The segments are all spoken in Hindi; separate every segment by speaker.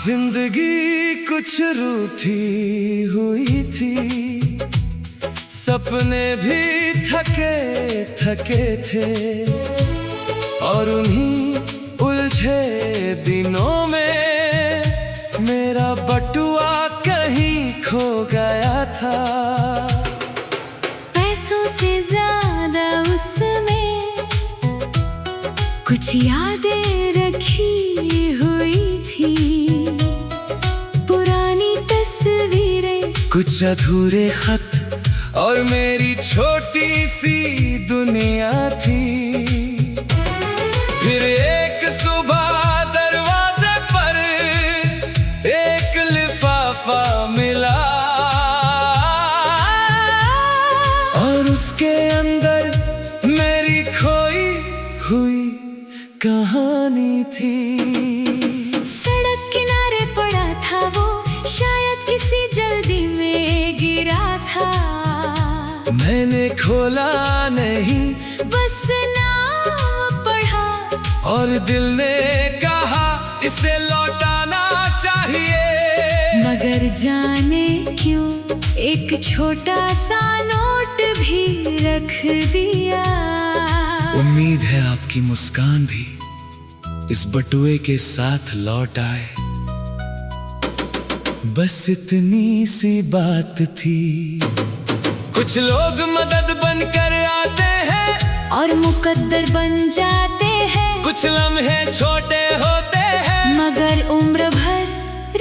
Speaker 1: जिंदगी कुछ रूठी हुई थी, सपने भी थके थके थे, और उन्हीं उलझे दिनों में मेरा बटुआ कहीं खो गया था।
Speaker 2: पैसों से ज्यादा उसमें कुछ यादें रखी हुई थी, पुरानी तस्वीरें,
Speaker 1: कुछ अधूरे खत और मेरी छोटी सी दुनिया थी। फिर एक सुबह दरवाजे पर एक लिफाफा मिला, और उसके अंदर मेरी खोई हुई कहानी थी।
Speaker 2: सड़क किनारे पड़ा था वो, शायद किसी जल्दी में गिरा था।
Speaker 1: मैंने खोला नहीं,
Speaker 2: बस नाम पढ़ा,
Speaker 1: और दिल ने कहा इसे लौटाना चाहिए।
Speaker 2: मगर जाने क्यों एक छोटा सा नोट भी रख दिया।
Speaker 1: उम्मीद है आपकी मुस्कान भी इस बटुए के साथ लौट आए। बस इतनी सी बात थी। कुछ लोग मदद बनकर आते हैं
Speaker 2: और मुकद्दर बन जाते हैं।
Speaker 1: कुछ लम्हे छोटे होते हैं
Speaker 2: मगर उम्र भर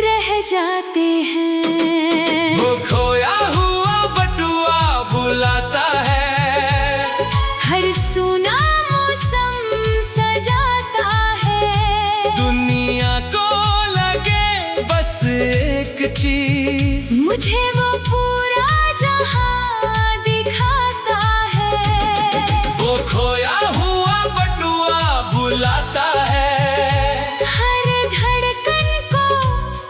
Speaker 2: रह जाते हैं।
Speaker 1: वो खोया हुआ बटुआ बुलाता है,
Speaker 2: हर सूना मौसम सजाता है।
Speaker 1: दुनिया को लगे बस एक चीज,
Speaker 2: मुझे वो पूरा जहां दिखाता है।
Speaker 1: वो खोया हुआ बटुआ बुलाता है,
Speaker 2: हर धड़कन को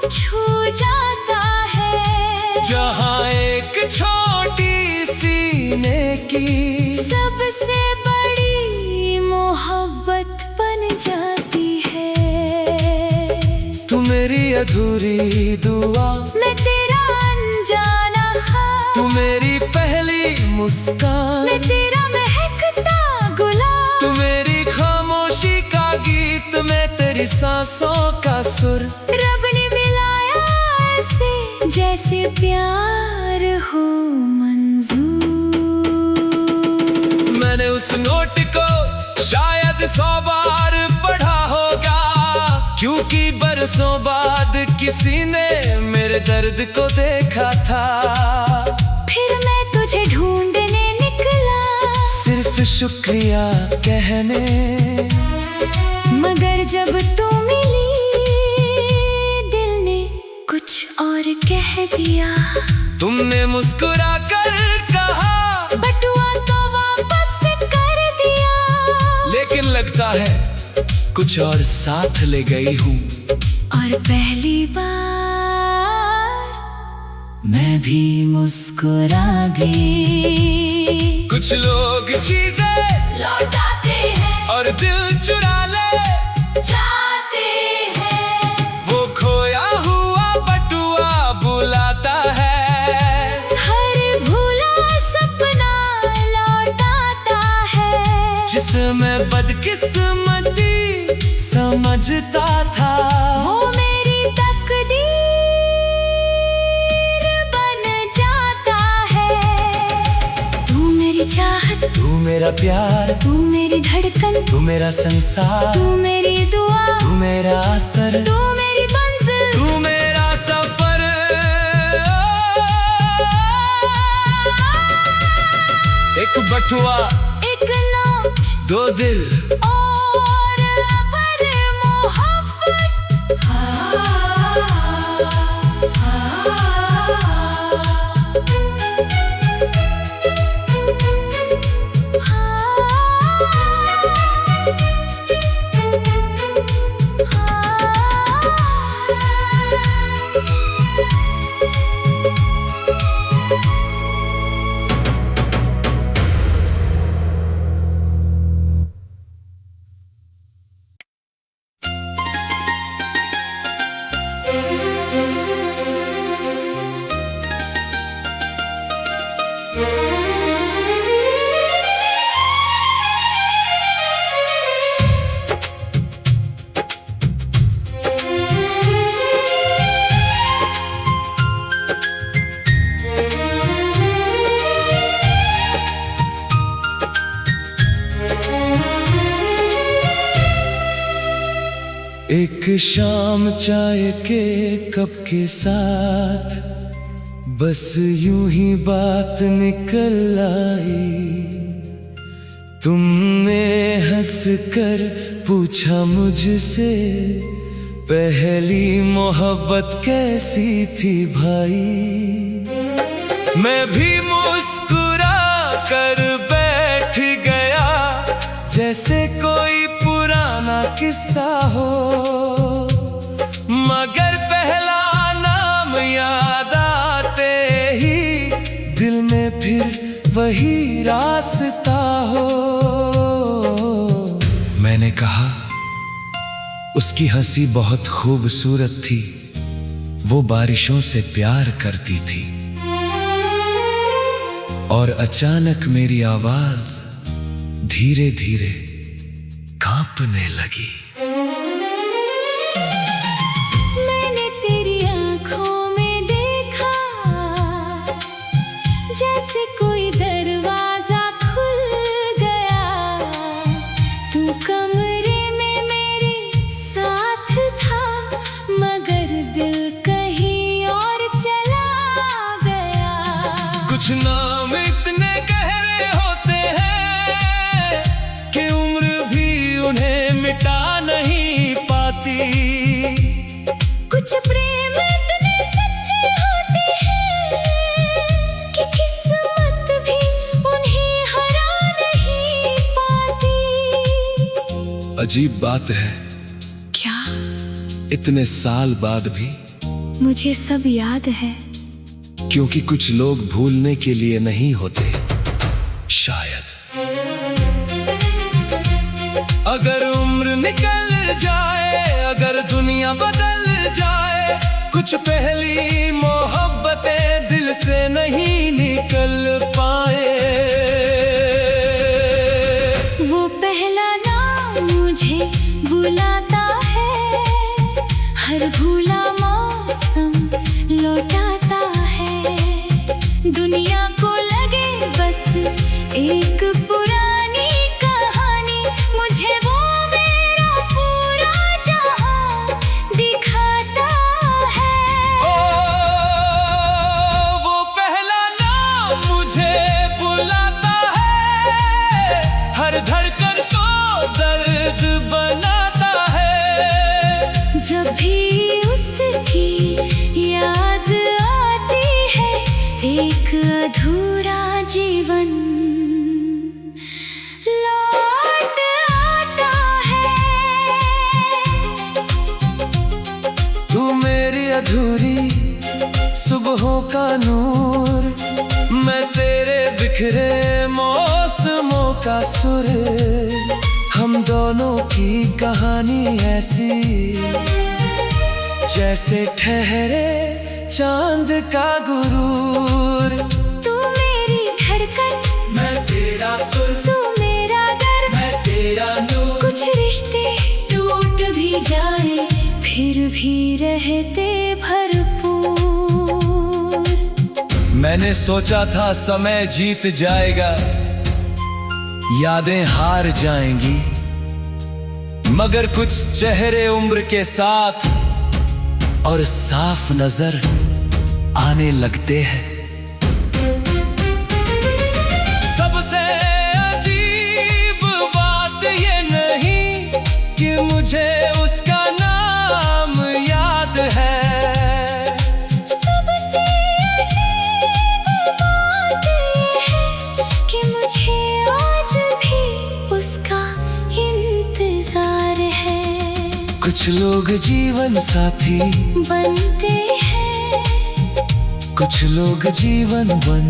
Speaker 2: छू जाता है।
Speaker 1: जहां एक छोटी सी नेकी
Speaker 2: सबसे बड़ी मोहब्बत बन जाती है।
Speaker 1: तू मेरी अधूरी दुआ,
Speaker 2: मैं तेरा अनजाना ख्वाब,
Speaker 1: तू मेरी पहली मुस्कान,
Speaker 2: मैं तेरा महकता गुलाब।
Speaker 1: तू मेरी खामोशी का गीत, मैं तेरी सांसों का सुर।
Speaker 2: रब ने मिलाया ऐसे जैसे प्यार हो मंजूर।
Speaker 1: मैंने उस नोट को शायद 100 बार पढ़ा होगा, क्योंकि बरसों बाद किसी ने मेरे दर्द को देखा था।
Speaker 2: फिर मैं तुझे ढूंढने निकला,
Speaker 1: सिर्फ शुक्रिया कहने,
Speaker 2: मगर जब तू मिली दिल ने कुछ और कह दिया।
Speaker 1: तुमने मुस्कुरा कर कहा
Speaker 2: बटुआ तो वापस कर दिया,
Speaker 1: लेकिन लगता है कुछ और साथ ले गई हूँ।
Speaker 2: और पहली बार मैं भी मुस्कुरा गई।
Speaker 1: कुछ लोग चीजें
Speaker 2: लौटाते हैं
Speaker 1: और दिल चुरा ले
Speaker 2: जाते हैं।
Speaker 1: वो खोया हुआ बटुआ बुलाता है,
Speaker 2: हर भूला सपना लौटाता है।
Speaker 1: जिसमें बदकिस्मती समझता था।
Speaker 2: वो मेरी तकदीर बन जाता है। तू मेरी चाहत,
Speaker 1: तू मेरा प्यार,
Speaker 2: तू मेरी धड़कन,
Speaker 1: तू मेरा संसार,
Speaker 2: तू मेरी दुआ,
Speaker 1: तू मेरा असर,
Speaker 2: तू मेरी मंजिल,
Speaker 1: तू मेरा सफर। एक बटुआ,
Speaker 2: एक नोट,
Speaker 1: 2 दिल,
Speaker 2: और अबर मोहब्बत।
Speaker 1: एक शाम चाय के कप के साथ बस यूं ही बात निकल आई। तुमने हंस कर पूछा मुझसे, पहली मोहब्बत कैसी थी भाई। मैं भी मुस्कुरा कर बैठ गया, जैसे कोई पुराना किस्सा हो। मगर पहला नाम याद आते ही दिल में फिर वही रास्ता हो। मैंने कहा उसकी हंसी बहुत खूबसूरत थी, वो बारिशों से प्यार करती थी। और अचानक मेरी आवाज धीरे धीरे कांपने लगी।
Speaker 2: मैंने तेरी आंखों में देखा, जैसे कोई दरवाजा खुल गया। तू कमरे में मेरे साथ था, मगर दिल कहीं और चला गया।
Speaker 1: कुछ नाम इतने गहरे होते हैं कि उम्र भी उन्हें मिटा नहीं पाती।
Speaker 2: कुछ प्रेम इतने सच्चे होते हैं कि किस्मत भी उन्हें हरा नहीं पाती।
Speaker 1: अजीब बात है,
Speaker 2: क्या?
Speaker 1: इतने साल बाद भी
Speaker 2: मुझे सब याद है।
Speaker 1: क्योंकि कुछ लोग भूलने के लिए नहीं होते, शायद। अगर उम्र निकल जाए, अगर दुनिया बदल जाए, कुछ पहली मोहब्बतें दिल से नहीं निकल पाए।
Speaker 2: वो पहला नाम मुझे बुलाता है, हर भूला मौसम लौटाता है। दुनिया को लगे बस एक पुरानी कहानी, मुझे वो मेरा पूरा जहां दिखाता है।
Speaker 1: ओ, वो पहला नाम मुझे बुलाता है, हर धड़कन को दर्द बनाता है।
Speaker 2: जब भी उसकी याद आती है, एक अधूरा जीवन लौट आता है।
Speaker 1: तू मेरी अधूरी सुबहों का नूर, मैं तेरे बिखरे मौसमों का सुर। हम दोनों की कहानी ऐसी, जैसे ठहरे चांद का गुरूर।
Speaker 2: तू मेरी धड़कन,
Speaker 1: मैं तेरा सुर,
Speaker 2: तू मेरा दर्द,
Speaker 1: मैं तेरा नूर।
Speaker 2: कुछ रिश्ते टूट भी जाए, फिर भी रहते भरपूर।
Speaker 1: मैंने सोचा था समय जीत जाएगा, यादें हार जाएंगी, मगर कुछ चेहरे उम्र के साथ और साफ नजर आने लगते हैं। सबसे अजीब बात ये नहीं कि मुझे उसका नाम याद है।
Speaker 2: सबसे अजीब बात ये है कि मुझे आज भी उसका इंतजार है।
Speaker 1: कुछ लोग जीवन साथी
Speaker 2: बनते हैं,
Speaker 1: कुछ लोग जीवन बन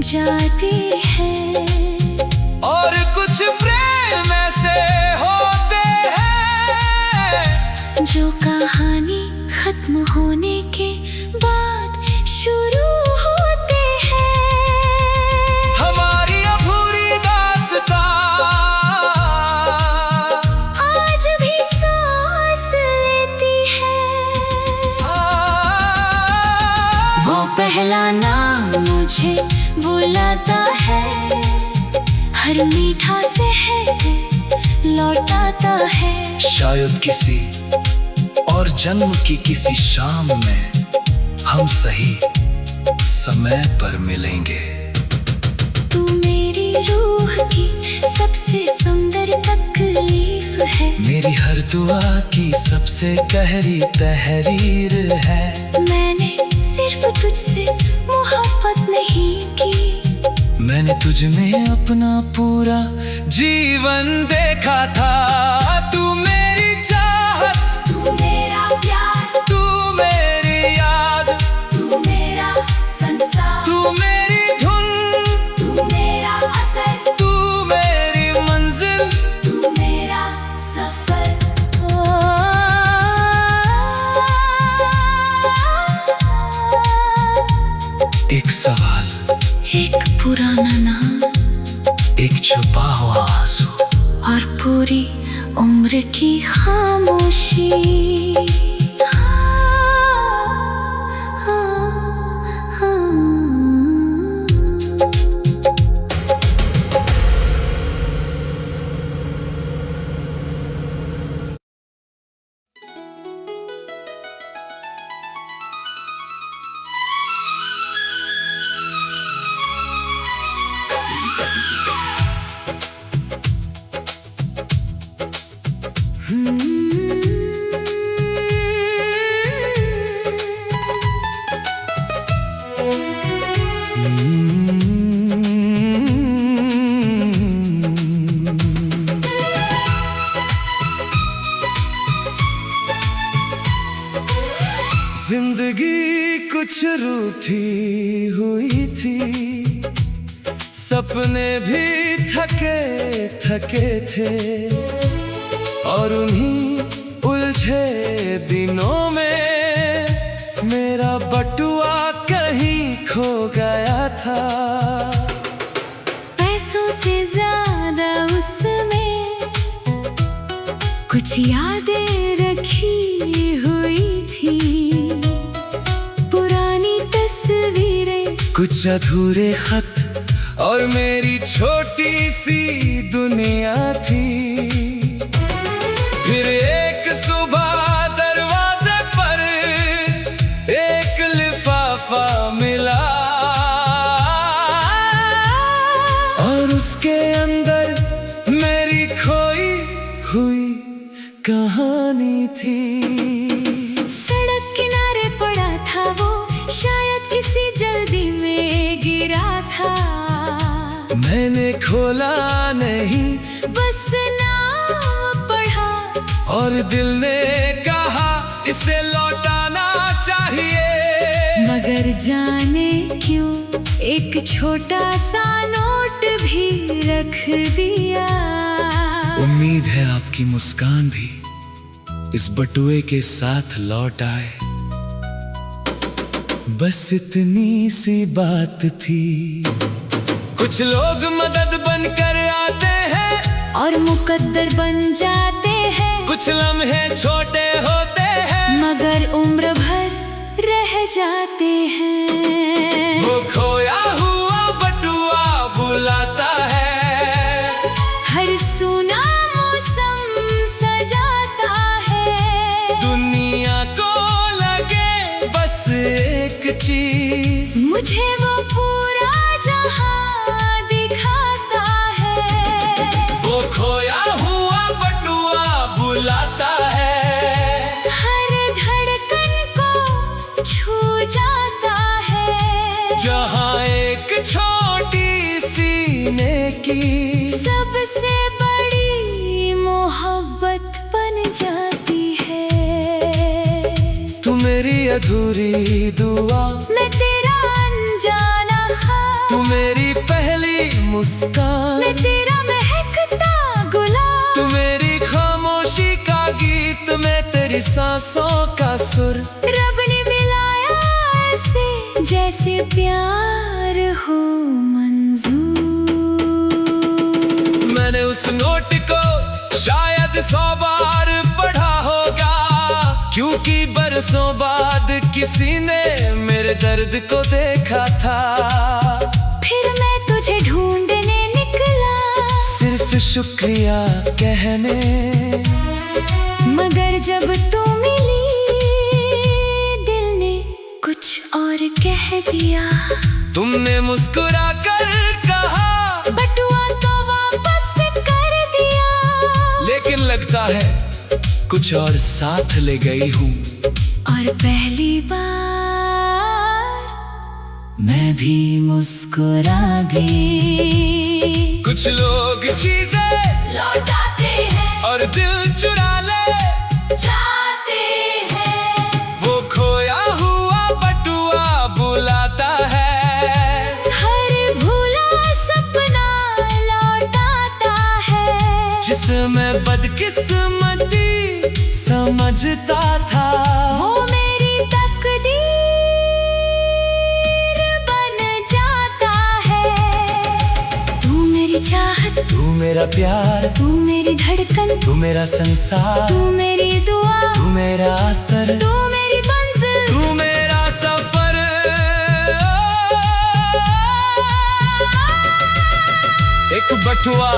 Speaker 2: जाते हैं।
Speaker 1: और कुछ प्रेम ऐसे होते हैं
Speaker 2: जो कहानी खत्म होने के बाद शुरू होते हैं।
Speaker 1: हमारी अधूरी दास्तां
Speaker 2: आज भी सांस लेती है। वो पहला नाम मुझे बुलाता है, हर मीठा शहर लौटाता है।
Speaker 1: शायद किसी और जन्म की किसी शाम में हम सही समय पर मिलेंगे।
Speaker 2: तू मेरी रूह की सबसे सुंदर तकलीफ है,
Speaker 1: मेरी हर दुआ की सबसे गहरी तहरीर है।
Speaker 2: मैंने सिर्फ तुझसे मोहब्बत नहीं की,
Speaker 1: मैंने तुझ में अपना पूरा जीवन देखा था। तू मेरी चाहत,
Speaker 2: तू मेरा प्यार,
Speaker 1: तू मेरी याद,
Speaker 2: तू मेरा संसार,
Speaker 1: तू मेरी धुन,
Speaker 2: तू मेरा असर,
Speaker 1: तू मेरी मंजिल,
Speaker 2: तू मेरा सफर।
Speaker 1: एक सवाल,
Speaker 2: एक पुराना नाम,
Speaker 1: एक छुपा हुआ आंसू,
Speaker 2: और पूरी उम्र की खामोशी।
Speaker 1: जिंदगी कुछ रूठी हुई थी, सपने भी थके थके थे, और उन्हीं उलझे दिनों में मेरा बटुआ कहीं खो गया था।
Speaker 2: पैसों से ज्यादा उसमें कुछ यादें रखी हुई थी, पुरानी तस्वीरें,
Speaker 1: कुछ अधूरे खत और मेरी छोटी सी दुनिया थी। फिर एक सुबह दरवाजे पर एक लिफाफा मिला, और उसके अंदर मेरी खोई हुई कहानी थी।
Speaker 2: सड़क किनारे पड़ा था वो, शायद किसी जल्दी में गिरा था।
Speaker 1: मैंने खोला नहीं,
Speaker 2: बस नाम पढ़ा,
Speaker 1: और दिल ने कहा इसे लौटाना चाहिए।
Speaker 2: मगर जाने क्यों एक छोटा सा नोट भी रख दिया।
Speaker 1: उम्मीद है आपकी मुस्कान भी इस बटुए के साथ लौट आए। बस इतनी सी बात थी। कुछ लोग मदद बनकर आते हैं
Speaker 2: और मुकद्दर बन जाते हैं,
Speaker 1: कुछ लम्हे छोटे होते हैं
Speaker 2: मगर उम्र भर रह जाते हैं।
Speaker 1: वो खोया हुआ बटुआ बुलाता है,
Speaker 2: हर सूना मौसम सजाता है।
Speaker 1: दुनिया को लगे बस एक चीज,
Speaker 2: मुझे वो पूरा जहां दिखाता है।
Speaker 1: वो खोया हुआ बटुआ बुलाता है,
Speaker 2: हर धड़कन को छू जाता है।
Speaker 1: जहां एक छोटी सी नेकी
Speaker 2: सबसे बड़ी मोहब्बत बन जाती है।
Speaker 1: तू मेरी अधूरी दुआ,
Speaker 2: मैं तेरा अनजाना ख्वाब,
Speaker 1: तू मेरी पहली मुस्कान,
Speaker 2: मैं तेरा महकता गुलाब।
Speaker 1: तू मेरी खामोशी का गीत, मैं तेरी सांसों का सुर।
Speaker 2: रब ने मिलाया ऐसे जैसे प्यार हो मंजूर।
Speaker 1: मैंने उस नोट को शायद 100 बार पढ़ा होगा, क्योंकि बरसों बाद किसी ने मेरे दर्द को देखा था।
Speaker 2: फिर मैं तुझे ढूंढने निकला,
Speaker 1: सिर्फ शुक्रिया कहने,
Speaker 2: मगर जब तू मिली दिल ने कुछ और कह दिया।
Speaker 1: तुमने मुस्कुरा कर कहा
Speaker 2: बटुआ तो वापस कर दिया,
Speaker 1: लेकिन लगता है कुछ और साथ ले गई हूँ।
Speaker 2: और पहली बार मैं भी मुस्कुरा गई।
Speaker 1: कुछ लोग चीजें
Speaker 2: लौटाते हैं
Speaker 1: और दिल चुरा ले
Speaker 2: जाते हैं,
Speaker 1: वो खोया हुआ बटुआ बुलाता है।
Speaker 2: हर भूला सपना लौटाता है,
Speaker 1: जिसमें बदकिस्मती समझता था,
Speaker 2: वो मेरी तकदीर बन जाता है। तू मेरी चाहत,
Speaker 1: तू मेरा प्यार,
Speaker 2: तू मेरी धड़कन,
Speaker 1: तू मेरा संसार,
Speaker 2: तू मेरी दुआ,
Speaker 1: तू मेरा असर,
Speaker 2: तू मेरी मंजिल,
Speaker 1: तू मेरा सफर। एक बटुआ,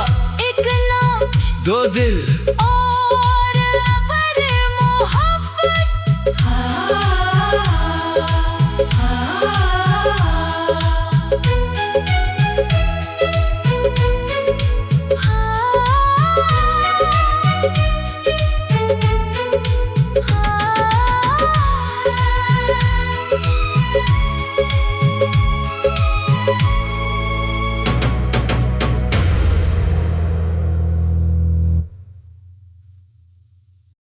Speaker 2: एक नोट,
Speaker 1: दो दिल,
Speaker 2: और अबर मोहब्बत।